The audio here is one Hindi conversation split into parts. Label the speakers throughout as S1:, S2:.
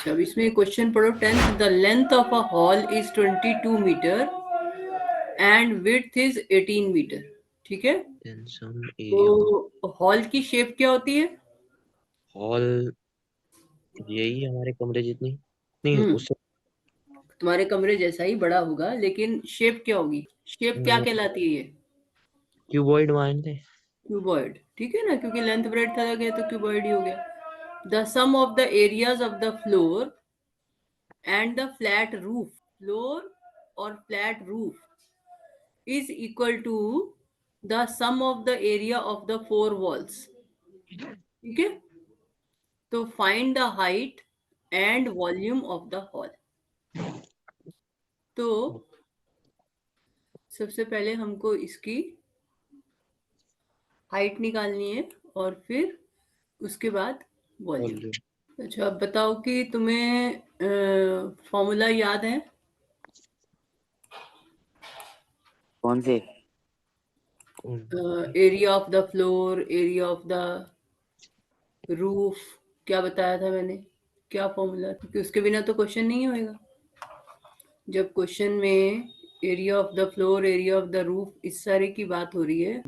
S1: अच्छा, अब इसमें क्वेश्चन पढ़ो 10th। The length of a hall is 22 meter and width is 18 meter. ठीक है,
S2: then some area
S1: तो हॉल की शेप क्या होती है?
S2: हॉल यही हमारे कमरे जितनी नहीं उससे
S1: तुम्हारे कमरे जैसा ही बड़ा होगा, लेकिन शेप क्या होगी? शेप क्या कहलाती है ये?
S2: क्यूबॉइड मान थे।
S1: क्यूबॉइड। ठीक है ना, क्योंकि लेंथ ब्रेड्थ अलग है तो क्यूबॉइड ही हो गया। The sum of the areas of the floor and the flat roof, floor और flat roof is equal to the sum of the area of the four walls। ठीक है, तो find the height and volume of the hall. तो सबसे पहले हमको इसकी हाइट निकालनी है और फिर उसके बाद वॉल्यूम। अच्छा, अब बताओ कि तुम्हें फॉर्मूला याद है?
S3: कौन से?
S1: Area of the floor, area of the roof, क्या बताया था मैंने? क्या फॉर्मूला? क्योंकि उसके बिना तो क्वेश्चन नहीं होएगा। जब क्वेश्चन में area of the floor, area of the roof, इस सारे की बात हो रही है।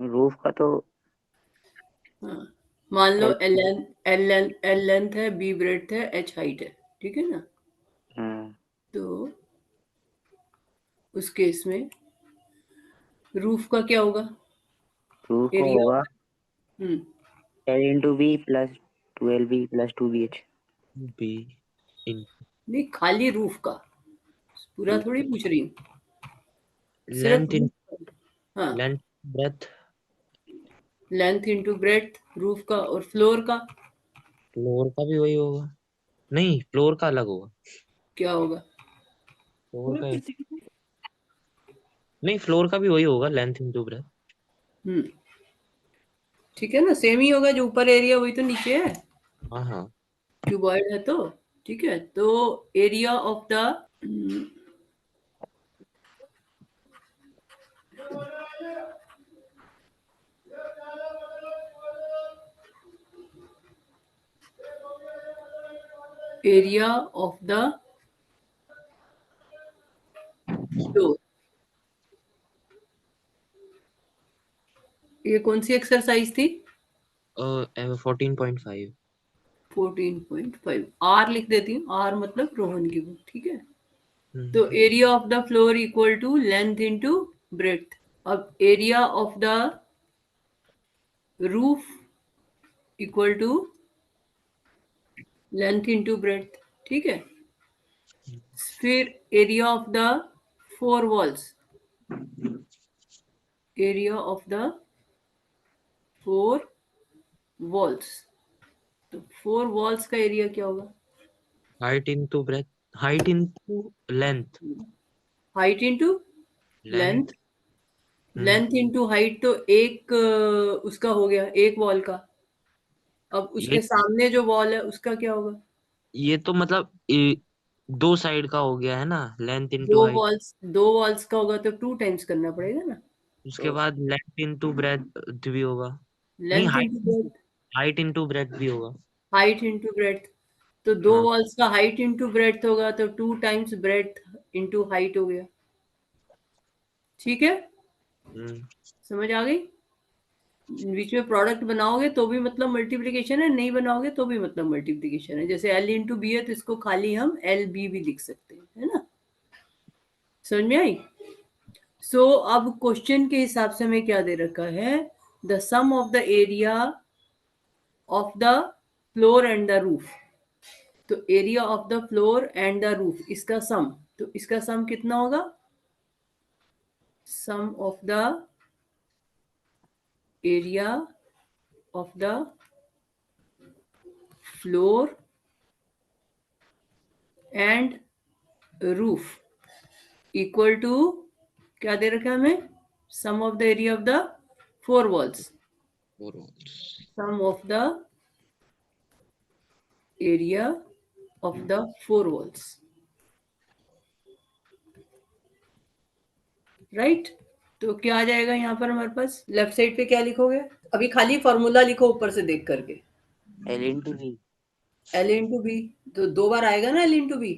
S3: रूफ का तो
S1: हाँ, मान लो एल लेंथ है, बी ब्रेड्थ है, एच हाइट है। ठीक है ना, तो उस केस में रूफ का क्या होगा?
S3: रूफ को
S1: एरिया
S3: होगा
S1: hmm
S3: L into B plus 12B plus 2BH।
S2: B
S1: नहीं, खाली रूफ का, पूरा थोड़ी पूछ रही हूँ, सिर्फ
S2: लेंथ इन
S1: रूफ का। हाँ,
S2: length breadth
S1: length into breadth roof का, और फ्लोर का
S2: फ्लोर का भी वही होगा। नहीं फ्लोर का अलग होगा।
S1: क्या होगा?
S2: फ्लोर का नहीं फ्लोर का भी वही होगा लेंथ इनटू ब्रेथ।
S1: हम्म ठीक है ना, सेम ही होगा, जो ऊपर एरिया वही तो नीचे है,
S2: हाँ हाँ
S1: क्यूबॉइड है तो। ठीक है, तो area of the area of the floor, ये कौन सी एक्सरसाइज थी?
S2: 14.5
S1: 14.5। आर लिख देती हूँ, आर मतलब रोहन की बुक। ठीक है, तो area of the floor equal to length into breadth. अब area of the roof equal to length into breadth. ठीक है, फिर area of the four walls, area of the four walls, तो फोर वॉल्स का एरिया क्या होगा?
S2: Height into breadth height into length
S1: height into length,
S2: length
S1: length into height, तो एक उसका हो गया, एक वॉल का। अब
S2: ये
S1: उसके सामने जो वॉल है उसका क्या होगा?
S2: ये तो मतलब दो साइड का हो गया है ना लेंथ
S1: दो
S2: इनटू हाइट।
S1: वॉल्स, दो वॉल्स का होगा तो 2 टाइम्स करना पड़ेगा ना।
S2: उसके
S1: तो
S2: बाद लेंथ इनटू ब्रेथ भी होगा। नहीं
S1: length into breadth,
S2: height into breath भी होगा।
S1: हाइट इंटू ब्रेड्थ, तो दो
S2: हाँ
S1: वॉल्स का हाइट इंटू ब्रेड्थ होगा तो 2 टाइम्स ब्रेड्थ इंटू हाइट हो गया। ठीक है, समझ आ गई? बीच में प्रोडक्ट बनाओगे तो भी मतलब मल्टीप्लिकेशन है, नहीं बनाओगे तो भी मतलब मल्टीप्लिकेशन है। जैसे एल इंटू बी है तो इसको खाली हम एल बी भी लिख सकते हैं, है ना? समझ में आई? सो अब क्वेश्चन के हिसाब से हमें क्या दे रखा है? The sum of the area of the floor and the roof. तो area of the floor and the roof, इसका सम, तो इसका सम कितना होगा? Sum of the area of the floor and roof equal to, क्या दे रखा है हमें? Sum of the area of the four walls, sum of the area of the four walls. Right, तो क्या आ जाएगा यहाँ पर हमारे पास? लेफ्ट साइड पे क्या लिखोगे? अभी खाली फॉर्मूला लिखो ऊपर से देख करके।
S3: L into B
S1: L into B, तो 2 बार आएगा ना L इंटू बी,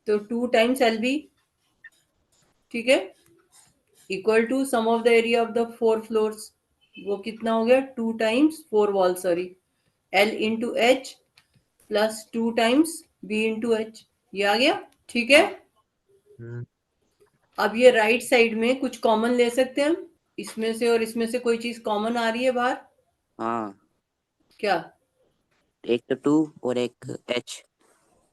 S1: तो 2 टाइम्स एल बी, ठीक है, equal to sum of the area of the 4 floors, वो कितना हो गया 2 times 4 wall, sorry, L into H plus 2 times B into H, ये आ गया, ठीक है।
S2: हम्म,
S1: अब ये राइट साइड में कुछ कॉमन ले सकते हैं हम, इसमें से और इसमें से कोई चीज कॉमन आ रही है बाहर,
S3: हाँ,
S1: क्या,
S3: एक तो 2 और एक H,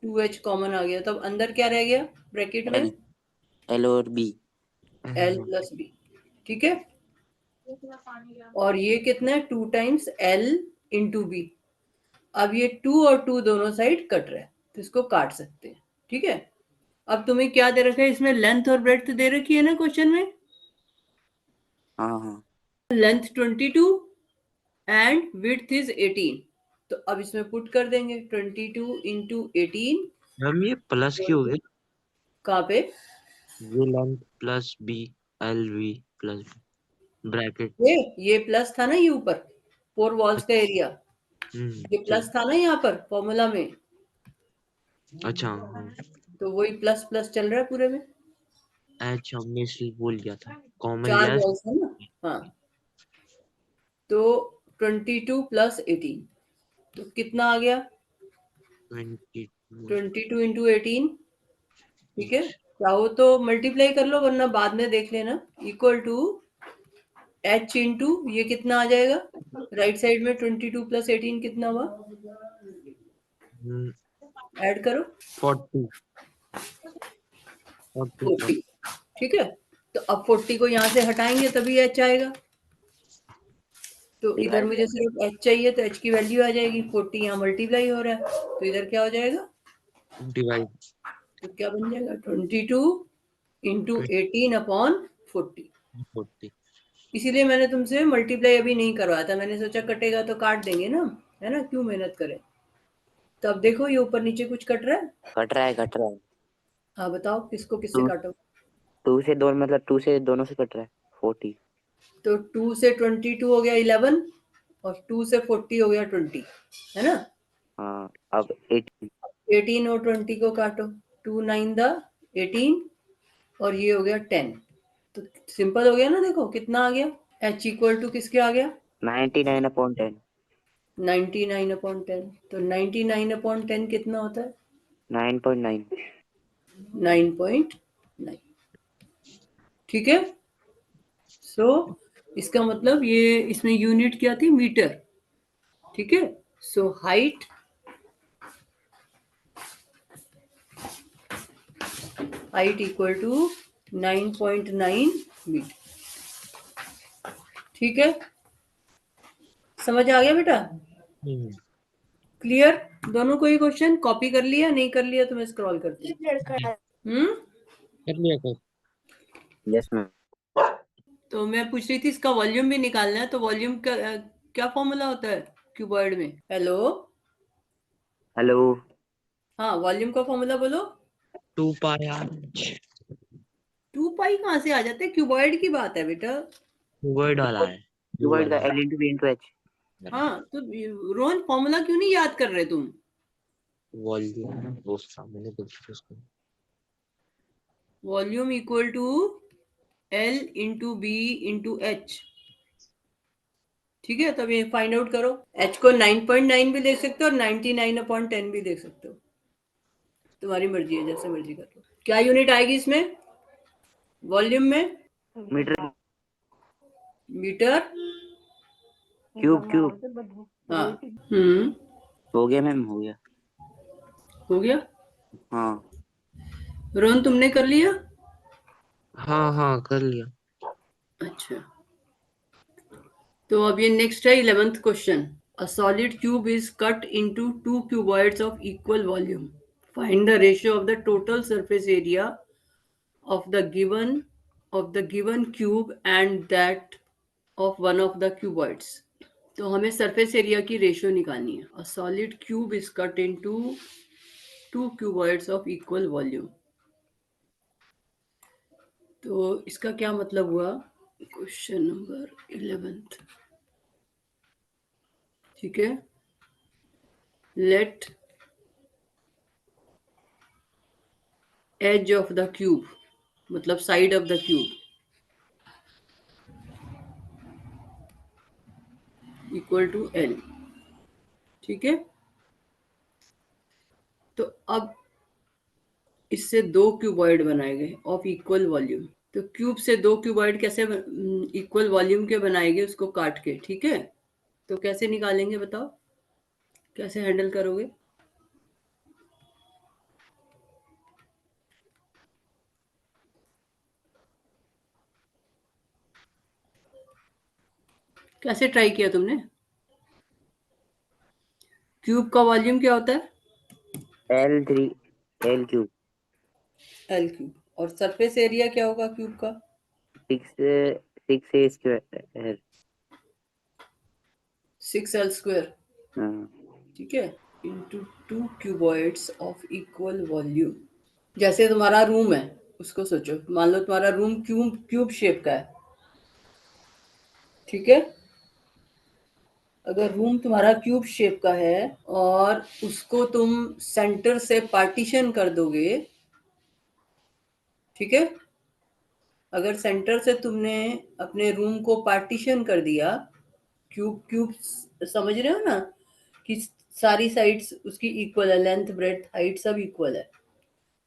S1: 2h कॉमन आ गया, तब अंदर क्या रह गया ब्रैकेट में,
S3: L और B।
S1: L प्लस बी, ठीक है। और ये कितना है 2 टाइम्स L इंटू बी। अब ये 2 और 2 दोनों साइड कट रहा है, तो इसको काट सकते हैं, ठीक है। अब तुम्हें क्या दे रखा है इसमें, लेंथ और ब्रेड्थ दे रखी है ना क्वेश्चन में,
S3: हाँ हाँ,
S1: लेंथ 22 एंड विड्थ इज 18, तो अब इसमें पुट कर देंगे 22 इंटू 18,
S2: मैम ये प्लस क्यों हो गया?
S1: कहाँ पे,
S2: ये length plus B, L V plus bracket.
S1: ये प्लस था ना, ये ऊपर 4 वॉल्स का एरिया, ये प्लस
S2: ठीक।
S1: था ना यहाँ पर फॉर्मूला में,
S2: अच्छा हाँ,
S1: तो वही प्लस प्लस चल रहा है पूरे में,
S2: एच हमने इसलिए बोल दिया था, कॉमन
S1: 4
S2: लिया है।
S1: वॉल्स है ना, हाँ, तो 22 प्लस 18, तो कितना आ गया
S2: 22
S1: 22 इंटू 18, ठीक है, चाहो तो मल्टीप्लाई कर लो वरना बाद में देख लेना, इक्वल टू h इंटू ये कितना आ जाएगा राइट साइड में, 22 प्लस 18 कितना हुआ, ऐड करो
S2: 40 40
S1: 40, ठीक है। तो अब 40 को यहाँ से हटाएंगे तभी h आएगा, तो इधर मुझे सिर्फ h चाहिए, तो h की वैल्यू आ जाएगी, 40 यहाँ मल्टीप्लाई हो रहा है, तो इधर क्या हो जाएगा,
S2: डिवाइड
S1: तो क्या बन जाएगा 22 इंटू 18 अपॉन 40।
S2: 40।
S1: इसीलिए मैंने तुमसे मल्टीप्लाई अभी नहीं करवाया था, मैंने सोचा कटेगा तो काट देंगे ना, है ना, क्यों मेहनत करें। तो अब देखो ये ऊपर नीचे कुछ कट रहा है,
S3: कट रहा है, कट रहा है।
S1: हाँ बताओ किसको किससे
S3: 2
S1: काटो,
S3: 2 से 2 मतलब 2 से दोनों से कट रहा है 40।
S1: तो 2 से 22 हो गया 11, और 2 से 40 हो गया 20, है ना।
S3: हाँ, अब 18।
S1: 18 और 20 को काटो, 2 9 द 18, और ये हो गया 10, तो सिंपल हो गया ना, देखो कितना आ गया, h इक्वल टू किसके आ गया
S3: 99/10।
S1: 99/10, तो 99/10 कितना होता है
S3: 9.9।
S1: 9.9, ठीक है। सो इसका मतलब ये इसमें यूनिट क्या थी, मीटर, ठीक है। So height equal to 9.9 meter, ठीक है, समझ आ गया बेटा, क्लियर, दोनों को ही क्वेश्चन कॉपी कर लिया, नहीं कर लिया तो मैं स्क्रॉल करती हूँ,
S2: कर लिया कर।
S3: Yes ma'am.
S1: तो मैं पूछ रही थी इसका वॉल्यूम भी निकालना है, तो वॉल्यूम का क्या फॉर्मूला होता है क्यूबॉइड में, हेलो,
S3: हेलो।
S1: हाँ वॉल्यूम का फॉर्मूला बोलो,
S2: 2 पाई आर
S1: 2 पाई कहाँ से आ जाते हैं, क्यूबॉइड की बात है बेटा,
S2: वर्ड वाला है, यू
S3: वर्ड का
S2: वाला।
S3: L into B into H।
S1: हाँ तो रोहन फॉर्मूला क्यों नहीं याद कर रहे तुम,
S2: वॉल्यूम वो सामने कुछ उसको।
S1: Volume equal to L into B into H, ठीक है, तब ये फाइंड आउट करो, h को 9.9 भी देख सकते हो और 99/10 भी देख सकते हो, तुम्हारी मर्जी है, जैसे मर्जी कर लो। क्या यूनिट आएगी इसमें वॉल्यूम में,
S3: मीटर
S1: मीटर,
S3: क्यूब क्यूब।
S1: हाँ,
S3: हो गया मैम, हो गया।
S1: हो गया।
S3: हाँ।
S1: रोहन तुमने कर लिया,
S2: हाँ हाँ कर लिया।
S1: अच्छा, तो अब ये नेक्स्ट है 11th question, a solid cube is cut into 2 cuboids of equal volume, find the ratio of the total surface area of the given cube and that of one of the cuboids, तो हमें सरफेस एरिया की रेशियो निकालनी है, a solid cube is cut into 2 cuboids of equal volume, तो इसका क्या मतलब हुआ, क्वेश्चन नंबर 11, ठीक है, let edge of the cube, मतलब side of the cube, equal to L. ठीक है, तो अब इससे दो क्यूबॉइड बनाए गए ऑफ इक्वल वॉल्यूम। तो क्यूब से दो क्यूबॉइड कैसे इक्वल वॉल्यूम के बनाएंगे, उसको काट के। ठीक है, तो कैसे निकालेंगे बताओ, कैसे हैंडल करोगे? कैसे ट्राई किया तुमने? क्यूब का वॉल्यूम क्या होता है?
S3: L3 L cube
S1: L cube. और सरफेस एरिया क्या होगा क्यूब का?
S3: 6 square।
S1: 6L square.
S3: हाँ,
S1: ठीक है, into two cuboids of equal volume. जैसे तुम्हारा रूम है, उसको सोचो, मान लो तुम्हारा रूम क्यूब क्यूब शेप का है। ठीक है, अगर रूम तुम्हारा क्यूब शेप का है और उसको तुम सेंटर से पार्टीशन कर दोगे, ठीक है, अगर सेंटर से तुमने अपने रूम को पार्टीशन कर दिया, क्यूब क्यूब समझ रहे हो ना, कि सारी साइड्स उसकी इक्वल है, लेंथ ब्रेड्थ हाइट सब इक्वल है।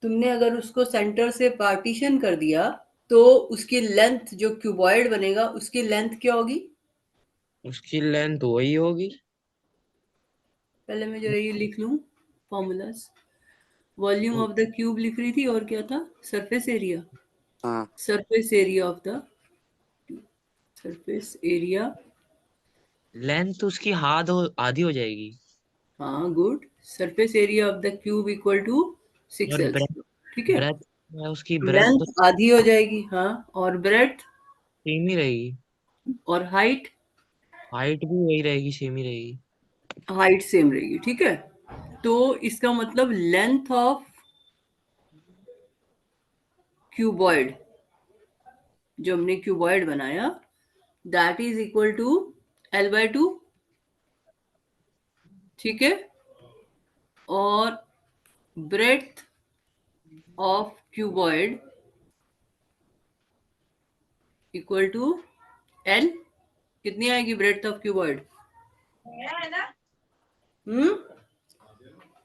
S1: तुमने अगर उसको सेंटर से पार्टीशन कर दिया, तो उसकी लेंथ, जो क्यूबॉइड बनेगा उसकी लेंथ क्या होगी?
S2: उसकी लेंथ वही होगी।
S1: पहले मैं जो ये लिख लूं formulas. Volume of the cube लिख रही थी, और क्या था? Surface area.
S3: हाँ,
S1: surface area of the, surface area.
S2: Length उसकी आधी हो जाएगी।
S1: हाँ, good. Surface area of the cube equal to six
S2: और
S1: एल।
S2: ब्रेथ
S1: ठीक है,
S2: ब्रेथ उसकी ब्रेथ तो
S1: लेंथ आधी हो जाएगी, हाँ, और ब्रेड्थ
S2: सेम ही रहेगी।
S1: और हाइट,
S2: हाइट भी वही रहेगी, सेम ही रहेगी।
S1: हाइट सेम रहेगी। ठीक है, तो इसका मतलब लेंथ ऑफ क्यूबॉइड, जो हमने क्यूबॉइड बनाया, that is equal to L/2। ठीक है, और breadth of cuboid equal to L। कितनी आएगी ब्रेड्थ ऑफ क्यूबॉइड?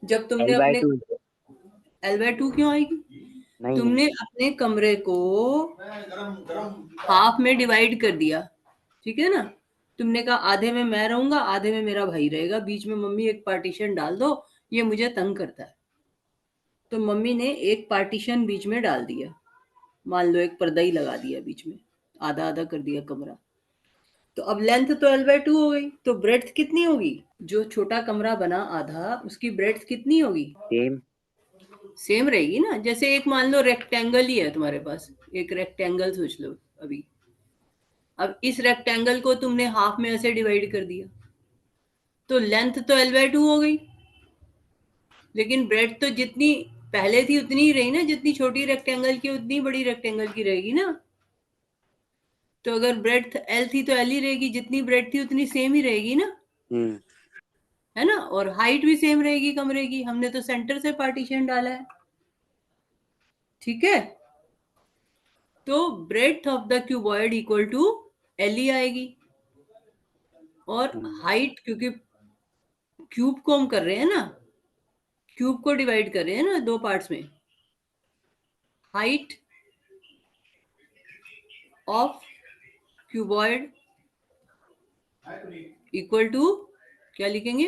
S1: जब तुमने अपने
S3: L/2
S1: L/2 क्यों आएगी?
S3: नहीं नहीं।
S1: तुमने अपने कमरे को हाफ में डिवाइड कर दिया, ठीक है ना। तुमने कहा आधे में मैं रहूंगा, आधे में मेरा भाई रहेगा, बीच में मम्मी एक पार्टीशन डाल दो, ये मुझे तंग करता है। तो मम्मी ने एक पार्टीशन बीच में डाल दिया, मान लो एक पर्दा ही लगा दिया बीच में, आधा आधा कर दिया कमरा। तो अब लेंथ तो L/2 हो गई, तो ब्रेड्थ कितनी होगी? जो छोटा कमरा बना आधा, उसकी ब्रेड्थ कितनी होगी?
S3: सेम।
S1: सेम रहेगी ना। जैसे एक मान लो रेक्टेंगल ही है तुम्हारे पास, एक रेक्टेंगल सोच लो अभी। अब इस रेक्टेंगल को तुमने हाफ में ऐसे डिवाइड कर दिया, तो लेंथ तो L/2 हो गई, लेकिन ब्रेड्थ तो जितनी पहले थी उतनी ही रही ना, जितनी छोटी रेक्टेंगल की उतनी बड़ी रेक्टेंगल की रहेगी ना। तो अगर ब्रेड्थ L थी तो L ही रहेगी, जितनी ब्रेड्थ थी उतनी सेम ही रहेगी ना,
S3: हम्म।
S1: है ना। और हाइट भी सेम रहेगी कमरे की, हमने तो सेंटर से पार्टीशन डाला है। ठीक है, तो breadth of the cuboid equal to L ही आएगी। और हाइट, क्योंकि क्यूब को हम कर रहे हैं ना, क्यूब को डिवाइड कर रहे हैं ना दो पार्ट्स में, height of cuboid equal to, क्या लिखेंगे?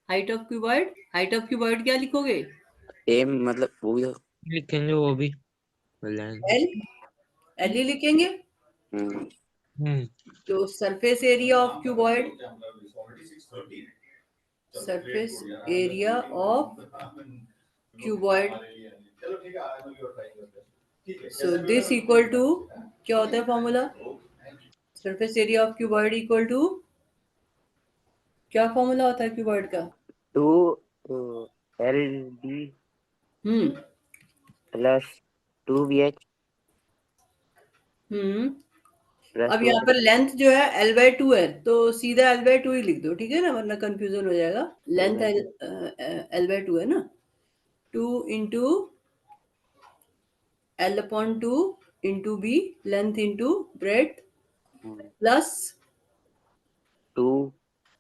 S1: Height of cuboid. Height of cuboid क्या लिखोगे?
S3: सेम मतलब वो भी तो।
S2: लिखेंगे वो भी लेंथ।
S1: एल, एल ही लिखेंगे।
S3: हम्म।
S2: हम्म।
S1: तो surface area of cuboid, surface area of cuboid, so this equal to, क्या होता है formula? Surface area of cuboid equal to, क्या फॉर्मूला होता है क्यूबॉइड का?
S3: 2 LB
S1: हम्म
S3: प्लस 2BH
S1: हम्म अब यहाँ पर लेंथ जो है L/2 है, तो सीधा L/2 ही लिख दो, ठीक है ना, वरना कंफ्यूजन हो जाएगा। लेंथ L/2 है ना, 2 into L/2 into B, length into breadth plus 2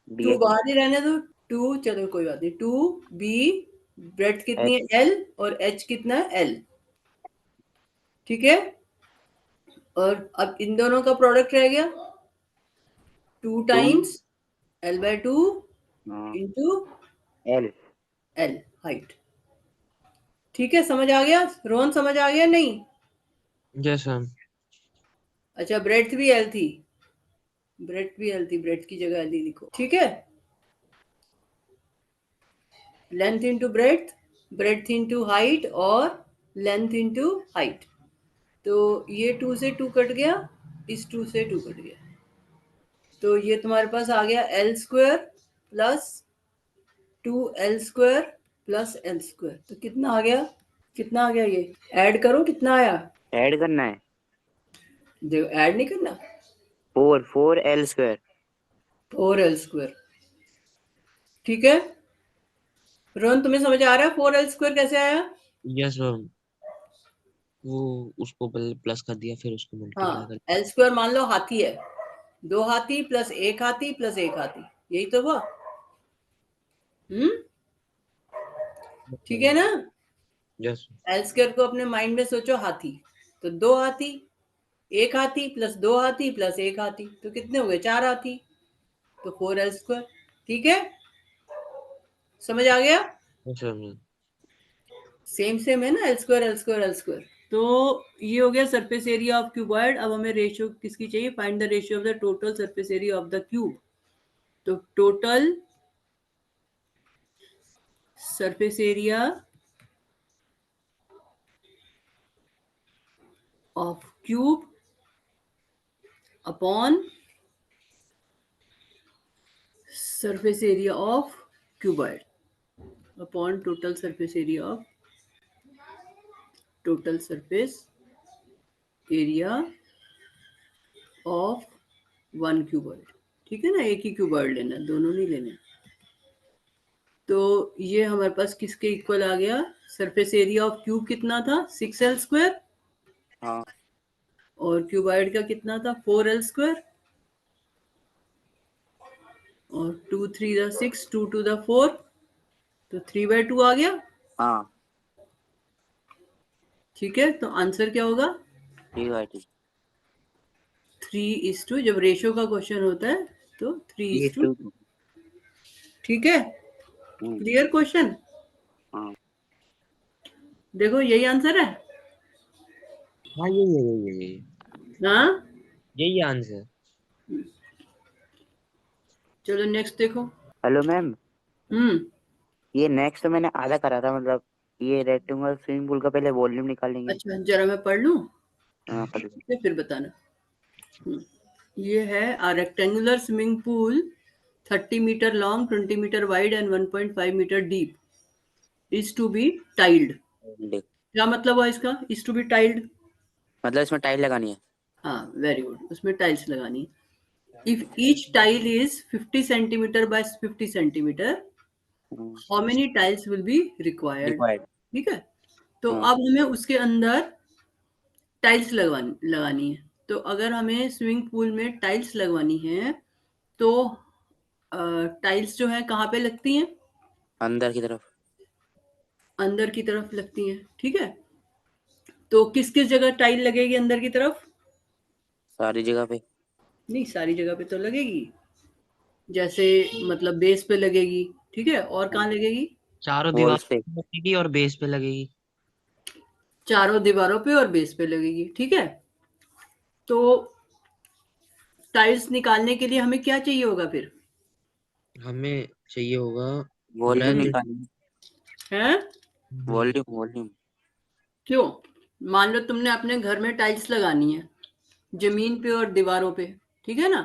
S1: बाहर ही रहने दो, 2, चलो कोई बात नहीं, 2b, ब्रेड कितनी है L और h कितना है L, ठीक है। और अब इन दोनों का प्रोडक्ट रह गया 2 times L/2 into L height, ठीक है। समझ आ गया रोहन, समझ आ गया नहीं?
S2: Yes ma'am.
S1: अच्छा, ब्रेड भी L थी, ब्रेड की जगह L ही लिखो, ठीक है। Length into bread into height और लेंथ इंटू हाइट, तो ये 2 से 2 कट गया, इस 2 से 2 कट गया, तो ये तुम्हारे पास आ गया L² plus 2L² plus L², तो कितना आ गया, ये ऐड करो, कितना आया?
S3: ऐड करना है,
S1: देखो ऐड नहीं करना,
S3: 4L²।
S1: 4L², ठीक है। रोहन तुम्हें समझ आ रहा है 4L² कैसे आया?
S2: यस मैम, वो उसको पहले प्लस कर दिया फिर उसको मल्टीप्लाई
S1: हाँ,
S2: कर
S1: L² मान लो हाथी है, 2 हाथी प्लस 1 हाथी प्लस 1 हाथी, यही तो हुआ। ठीक है ना।
S2: यस।
S1: L² को अपने माइंड में सोचो हाथी, तो 2 हाथी, 1 हाथी प्लस 2 हाथी प्लस 1 हाथी, तो कितने हो गए? 4 हाथी, तो 4L², ठीक है। समझ आ गया?
S2: Yes ma'am.
S1: सेम है ना, L²। तो ये हो गया सरफेस एरिया ऑफ क्यूबॉइड। अब हमें रेशियो किसकी चाहिए? Find the ratio of the total surface area of the cube. तो total surface area of cube upon surface area of cuboid upon total surface area of one cuboid, ठीक है ना। एक ही क्यूबॉइड लेना, दोनों नहीं लेने। तो ये हमारे पास किसके इक्वल आ गया? सरफेस एरिया ऑफ क्यूब कितना था? 6L²,
S3: हाँ,
S1: और क्यूबॉइड का कितना था? 4L², और 2 3 द 6, 2 2 द 4, तो 3/2 आ गया,
S3: हाँ,
S1: ठीक है। तो आंसर क्या होगा?
S3: ठीक है, ठीक
S1: 3:2, जब रेशियो का क्वेश्चन होता है तो 3:2,
S3: 2।
S1: ठीक है। Clear question?
S3: हाँ,
S1: देखो यही आंसर है।
S2: हाँ यही
S1: हाँ,
S2: यही आंसर।
S1: चलो नेक्स्ट देखो।
S3: हेलो मैम,
S1: हम्म
S3: ये नेक्स्ट तो मैंने आधा करा था, मतलब ये रेक्टेंगुलर स्विमिंग पूल का पहले वॉल्यूम निकालेंगे।
S1: अच्छा, जरा मैं पढ़ लूं,
S3: हाँ, कर लो।
S1: फिर बताना। ये है a rectangular swimming pool 30 metre long, 20 metre wide and 1.5 metre deep is to be tiled.
S3: देख,
S1: क्या मतलब है इसका? इज टू बी टाइल्ड,
S3: मतलब इसमें टाइल लगानी है।
S1: हाँ वेरी गुड, उसमें टाइल्स लगानी है। If each tile is 50 centimetre by 50 centimetre, how many tiles will be required,
S3: required.
S1: ठीक है। तो
S3: हाँ,
S1: अब हमें उसके अंदर टाइल्स लगानी है। तो अगर हमें स्विमिंग पूल में टाइल्स लगवानी है, तो टाइल्स जो है कहाँ पे लगती हैं?
S3: अंदर की तरफ।
S1: अंदर की तरफ लगती हैं, ठीक है। तो किस किस जगह टाइल लगेगी अंदर की तरफ?
S3: सारी जगह पे।
S1: नहीं, सारी जगह पे तो लगेगी, जैसे मतलब बेस पे लगेगी, ठीक है। और कहाँ लगेगी?
S2: चारों दीवार
S3: वॉल्स पे।
S2: पे लगेगी और बेस पे लगेगी।
S1: चारों दीवारों पे और बेस पे लगेगी, ठीक है। तो टाइल्स निकालने के लिए हमें क्या चाहिए होगा फिर?
S2: हमें चाहिए होगा
S3: वॉल्यूम
S2: ब्रेथ।
S3: निकालनी।
S1: है?
S3: वॉल्यूम।
S1: क्यों? मान लो तुमने अपने घर में टाइल्स लगानी है, जमीन पे और दीवारों पे, ठीक है ना।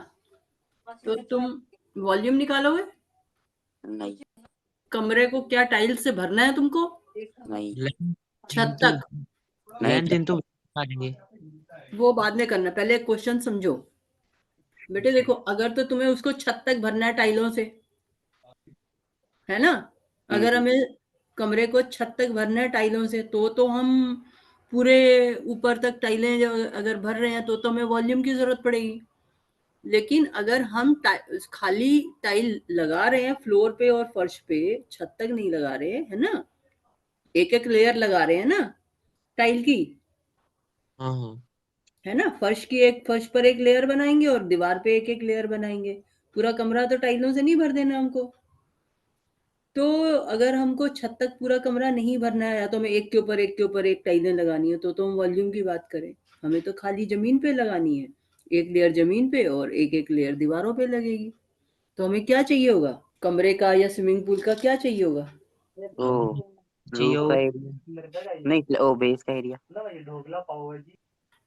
S1: तो तुम वॉल्यूम निकालोगे?
S3: नहीं,
S1: कमरे को क्या टाइल्स से भरना है तुमको?
S3: नहीं,
S1: छत
S2: तो
S1: तक?
S3: नहीं।
S2: लेंथ इनटू काटेंगे।
S1: वो बाद में करना, पहले क्वेश्चन समझो। बेटे देखो, अगर तो तुम्हें उसको छत तक भरना है टाइलों से, है ना, अगर हमें कमरे को छत तक भरना है टाइलों से, तो हम पूरे ऊपर तक टाइलें अगर भर रहे हैं तो हमें वॉल्यूम की जरूरत पड़ेगी। लेकिन अगर हम खाली टाइल लगा रहे हैं फ्लोर पे और फर्श पे, छत तक नहीं लगा रहे, है ना, एक एक लेयर लगा रहे हैं ना टाइल की,
S2: हाँ हाँ
S1: है ना, फर्श पर एक लेयर बनाएंगे और दीवार पे एक एक लेयर बनाएंगे। पूरा कमरा तो टाइलों से नहीं भर देना हमको। तो अगर हमको छत तक पूरा कमरा नहीं भरना है, या तो हमें एक के ऊपर एक के ऊपर एक टाइलें लगानी है, तो हम वॉल्यूम की बात करें, हमें तो खाली जमीन पे लगानी है, एक लेयर जमीन पे और एक एक लेयर दीवारों पे लगेगी। तो हमें क्या चाहिए होगा, कमरे का या स्विमिंग पूल का क्या चाहिए होगा?
S2: चाहिए
S3: रूफ
S2: वो
S3: का एरिया, नहीं ओ बेस का area,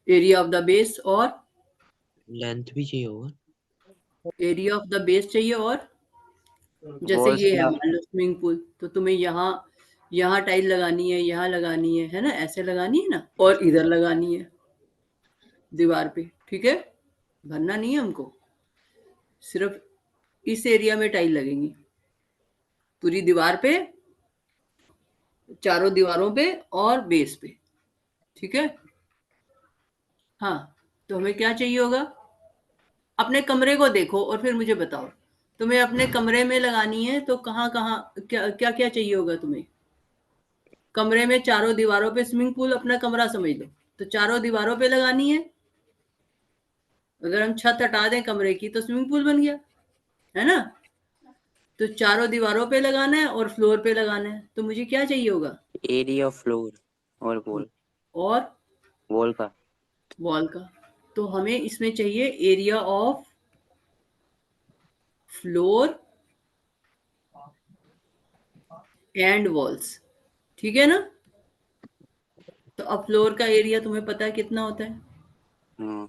S1: area of the base, और
S2: लेंथ भी चाहिए होगा।
S1: एरिया ऑफ द बेस चाहिए, और जैसे
S3: वॉल्स
S1: ये है
S3: का।
S1: मान लो स्विमिंग पूल, तो तुम्हें यहाँ यहाँ टाइल लगानी है, लगानी है ना, ऐसे लगानी है ना, और इधर लगानी है दीवार पे, ठीक है, भरना नहीं है हमको, सिर्फ इस एरिया में टाइल लगेंगी पूरी दीवार पे, चारों दीवारों पे और बेस पे, ठीक है। हाँ, तो हमें क्या चाहिए होगा, अपने कमरे को देखो और फिर मुझे बताओ, तुम्हें अपने कमरे में लगानी है तो कहाँ कहाँ क्या क्या क्या चाहिए होगा तुम्हें? कमरे में चारों दीवारों पे स्विमिंग पूल अपना कमरा समझ लो, तो चारों दीवारों पे लगानी है। अगर हम छत हटा दें कमरे की तो स्विमिंग पूल बन गया, है ना। तो चारों दीवारों पे लगाना है और फ्लोर पे लगाना है, तो मुझे क्या चाहिए होगा?
S3: एरिया ऑफ फ्लोर और वॉल,
S1: और
S3: वॉल का।
S1: वॉल का। तो हमें इसमें चाहिए area of floor and walls, ठीक है ना। तो अब फ्लोर का एरिया तुम्हें पता है कितना होता है?
S3: हाँ,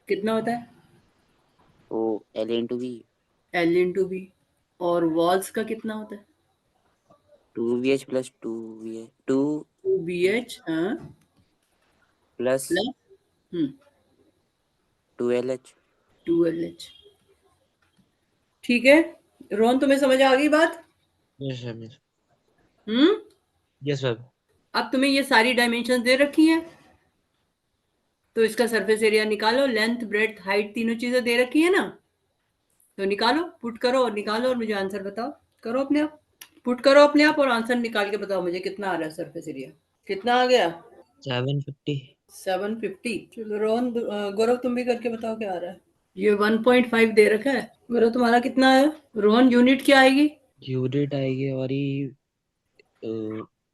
S1: कितना होता है?
S3: Oh L into B,
S1: L into B. और वॉल्स का कितना होता है?
S3: 2VH plus 2VH, 2
S1: two B H, हाँ,
S3: प्लस
S1: प्लस
S3: 2LH।
S1: 2LH, ठीक है। रोहन, तुम्हें समझ आ गई बात?
S2: Yes ma'am.
S1: Hmm.
S2: Yes ma'am.
S1: अब तुम्हें ये सारी डायमेंशन दे रखी हैं, तो इसका सरफेस एरिया निकालो, लेंथ ब्रेड्थ हाइट तीनों चीजें दे रखी है ना, तो निकालो, पुट करो और निकालो और मुझे आंसर बताओ। करो अपने आप, पुट करो अपने आप और आंसर निकाल के बताओ मुझे कितना आ रहा है सरफेस एरिया, कितना आ गया?
S2: 750।
S1: 750। चलो रोहन, गौरव तुम भी करके बताओ क्या आ रहा है। ये 1.5 दे रखा है। गौरव तुम्हारा कितना है? रोहन यूनिट क्या आएगी?
S2: यूनिट आएगी हमारी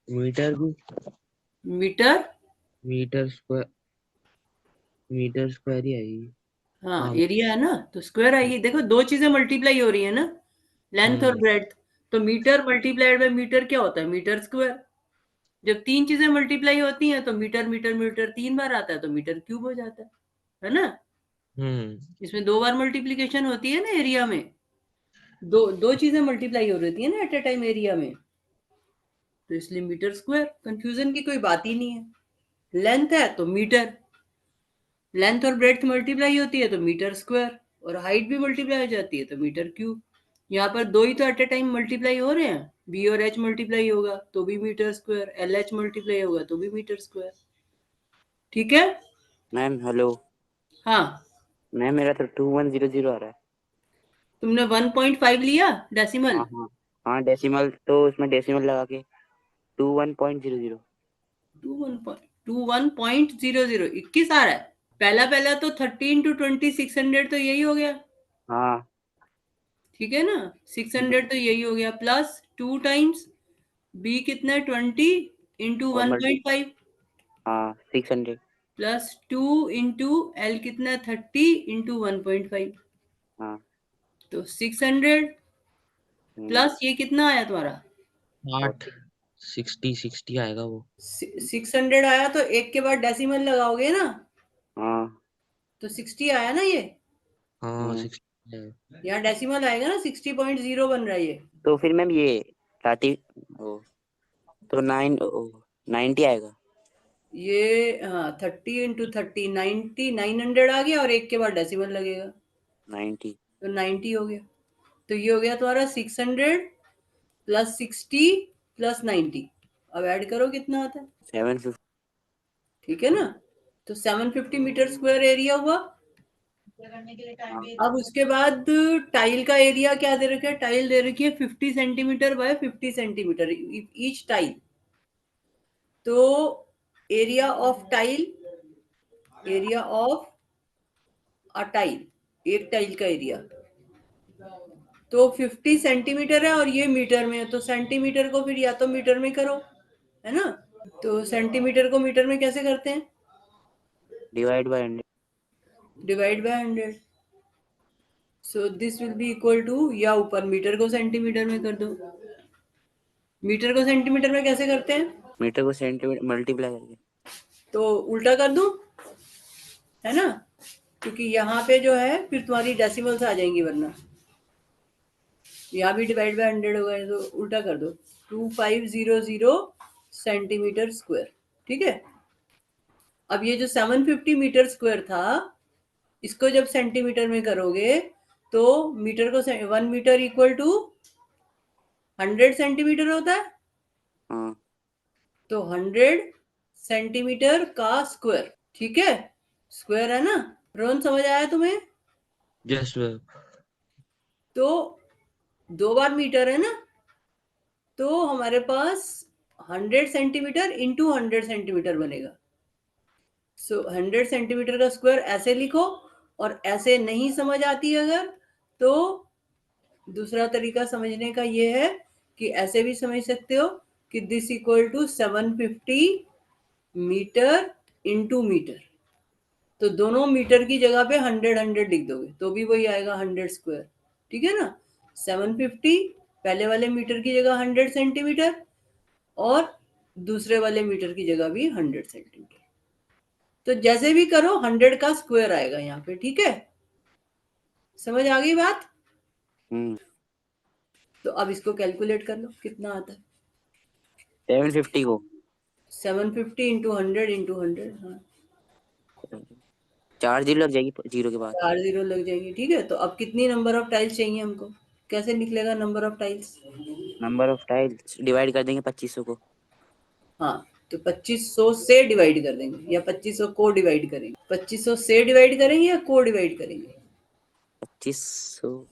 S2: मीटर भी,
S1: metre.
S2: Metre square, metre square ही आएगी।
S1: हाँ,
S2: हाँ।
S1: एरिया है ना, तो स्क्वायर आएगी। देखो दो चीजें मल्टीप्लाई हो रही है ना, लेंथ और
S2: हम्म
S1: ब्रेड्थ। तो मीटर मल्टीप्लाइड बाय मीटर क्या होता है? Meter square. जब तीन चीजें मल्टीप्लाई होती हैं तो मीटर मीटर मीटर तीन बार आता है, तो मीटर क्यूब हो जाता है ना।
S2: हम्म
S1: इसमें दो बार मल्टीप्लीकेशन होती है ना एरिया में, दो दो चीजें मल्टीप्लाई हो रही है ना एट ए टाइम एरिया में, तो इसलिए मीटर स्क्वायर, कंफ्यूजन की कोई बात ही नहीं है। लेंथ है तो मीटर, लेंथ और ब्रेड्थ मल्टीप्लाई होती है तो मीटर स्क्वायर, और हाइट भी मल्टीप्लाई हो जाती है तो मीटर क्यूब। यहाँ पर दो ही तो एट ए टाइम मल्टीप्लाई हो रहे हैं, बी और एच मल्टीप्लाई होगा तो भी meter square, L H multiply होगा तो भी मीटर स्क्वायर, ठीक है।
S3: मैम हेलो,
S1: हाँ,
S3: मैम मेरा तो 2100 आ रहा है।
S1: तुमने 1.5 लिया डेसिमल।
S3: हाँ हाँ हाँ, डेसिमल तो उसमें डेसिमल लगा के 21.00।
S1: 21.00 21 आ रहा है। पहला पहला तो 13 into 20 600, तो यही हो गया,
S3: हाँ,
S1: ठीक है ना। 600 तो यही हो गया, प्लस 2 टाइम्स बी कितना है 20 इंटू
S3: और मल्टी,
S1: 1.5,
S3: हाँ 600।
S1: प्लस 2 इंटू एल कितना है 30 इंटू 1.5,
S3: हाँ।
S1: तो 600 प्लस ये कितना आया तुम्हारा?
S2: 8 60 आएगा वो।
S1: 600 आया, तो एक के बाद डेसिमल लगाओगे ना,
S3: हाँ।
S1: तो 60 आया ना ये।
S2: हाँ 60 है।
S1: यहाँ डेसिमल आएगा ना, 60.0 बन रहा है ये।
S3: तो फिर मैम ये 30, ओ तो 90 आएगा।
S1: ये हाँ, 30 इंटू 30 90, 900 आ गया, और एक के बाद डेसिमल लगेगा।
S3: 90
S1: तो 90 हो गया। तो ये हो गया तुम्हारा 600 प्लस 60 प्लस 90। अब ऐड करो कितना आता है,
S3: 750
S1: ठीक है ना। तो 750 मीटर स्क्वायर एरिया हुआ। अब उसके बाद टाइल का एरिया क्या दे रखा है, टाइल दे रखी है 50 centimetre by 50 centimetre each tile. तो area of tile, area of a tile, एक टाइल का एरिया तो 50 सेंटीमीटर है और ये मीटर में है, तो सेंटीमीटर को फिर या तो मीटर में करो, है ना। तो सेंटीमीटर को मीटर में कैसे करते हैं,
S3: divide by 100
S1: divide by 100। So this will be equal to, या ऊपर मीटर को सेंटीमीटर में कर दो। मीटर को सेंटीमीटर में कैसे करते हैं,
S3: मीटर को सेंटीमीटर मल्टीप्लाई करके।
S1: तो उल्टा कर दूं, है ना, क्योंकि यहाँ पे जो है फिर तुम्हारी डेसिमल्स आ जाएंगी, वरना यहाँ भी डिवाइड बाय 100 होगा, तो उल्टा कर दो। 2500 सेंटीमीटर स्क्वायर, ठीक है। अब ये जो 750 मीटर स्क्वायर था, इसको जब सेंटीमीटर में करोगे तो मीटर को 1 मीटर इक्वल टू 100 सेंटीमीटर होता है।
S3: हाँ
S1: तो 100 सेंटीमीटर का स्क्वायर, ठीक है, स्क्वायर है ना। रोहन समझ आया तुम्हें।
S2: Yes ma'am.
S1: तो 2 बार मीटर है ना, तो हमारे पास 100 सेंटीमीटर इंटू 100 सेंटीमीटर बनेगा। सो 100 सेंटीमीटर का स्क्वायर ऐसे लिखो, और ऐसे नहीं समझ आती अगर, तो दूसरा तरीका समझने का ये है कि ऐसे भी समझ सकते हो कि this equal to 750 meter into meter. तो दोनों मीटर की जगह पे 100 लिख दोगे तो भी वही आएगा 100 स्क्वायर, ठीक है ना। 750 पहले वाले मीटर की जगह 100 सेंटीमीटर, और दूसरे वाले मीटर की जगह भी 100 सेंटीमीटर। तो जैसे भी करो 100 का स्क्वायर आएगा यहाँ पे, ठीक है। समझ आ गई बात। तो अब इसको कैलकुलेट कर लो कितना आता है।
S3: 750 को
S1: 750 इंटू 100 इंटू 100, हाँ
S3: 4 जीरो लग जाएगी, जीरो के बाद
S1: 4 जीरो लग जाएंगे, ठीक है। तो अब कितनी नंबर ऑफ टाइल्स चाहिए हमको, कैसे निकलेगा number of tiles.
S3: Number of tiles divide कर देंगे 2500 को।
S1: हाँ, तो 2500 से डिवाइड कर देंगे, या 2500 को डिवाइड करेंगे। 2500 से डिवाइड करेंगे या को डिवाइड करेंगे।
S3: 2500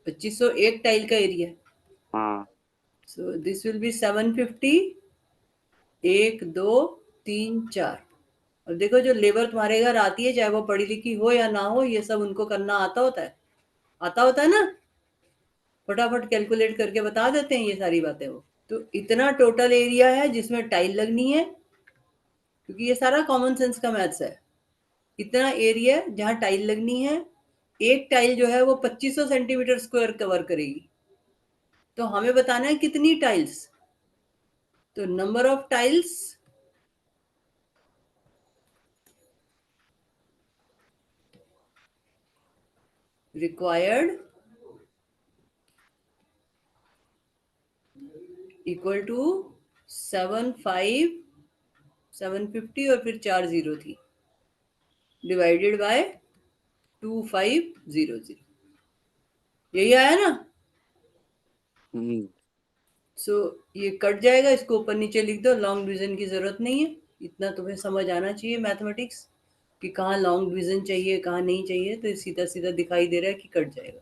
S1: 2500 एक टाइल का एरिया।
S3: हाँ
S1: सो दिस विल बी 750, 1 2 3 4। और देखो जो लेबर तुम्हारे घर आती है, चाहे वो पढ़ी लिखी हो या ना हो, ये सब उनको करना आता होता है, आता होता है ना। फटाफट कैलकुलेट करके बता देते हैं ये सारी बातें वो। तो इतना टोटल एरिया है जिसमें टाइल लगनी है, क्योंकि ये सारा कॉमन सेंस का मैथ्स है। इतना एरिया जहां टाइल लगनी है, एक टाइल जो है वो 2500 सेंटीमीटर स्क्वायर कवर करेगी। तो हमें बताना है कितनी टाइल्स। तो number of tiles required equal to 750 और फिर 4 जीरो थी, डिवाइडेड बाय 2500। यही आया ना। सो ये कट जाएगा, इसको ऊपर नीचे लिख दो, लॉन्ग डिवीजन की जरूरत नहीं है। इतना तुम्हें समझ आना चाहिए मैथमेटिक्स कि कहाँ लॉन्ग डिवीजन चाहिए कहाँ नहीं चाहिए। तो सीधा सीधा दिखाई दे रहा है कि कट जाएगा,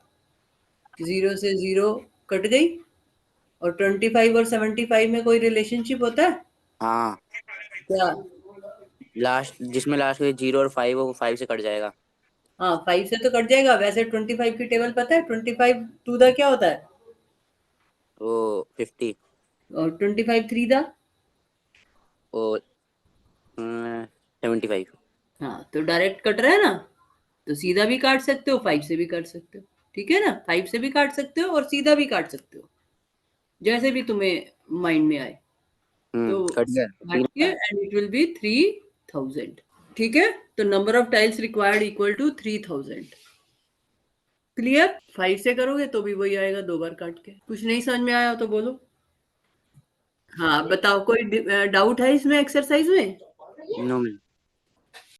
S1: 0 से 0 कट गई। और 25 और 75 में कोई रिलेशनशिप होता है
S3: हाँ,
S1: क्या।
S3: लास्ट जिसमें लास्ट में 0 और 5 हो वो 5 से कट जाएगा।
S1: हाँ 5 से तो कट जाएगा। वैसे 25 की टेबल पता है, 25 टू दा क्या होता है,
S3: वो 50
S1: और 25 थ्री दा,
S3: और 75।
S1: हाँ तो डायरेक्ट कट रहा है ना। तो सीधा भी काट सकते हो, 5 से भी काट सकते हो, ठीक है ना। 5 से भी काट सकते हो और सीधा भी काट सकते हो, जैसे भी तुम्हें माइंड में आए। तो
S3: कट गया
S1: काट के एंड इट विल बी 3000, ठीक है। तो number of tiles required equal to 3000। Clear. 5 से करोगे तो भी वही आएगा, 2 बार काट के। कुछ नहीं समझ में आया तो बोलो। हाँ बताओ, कोई डाउट है इसमें एक्सरसाइज में।
S3: No ma'am.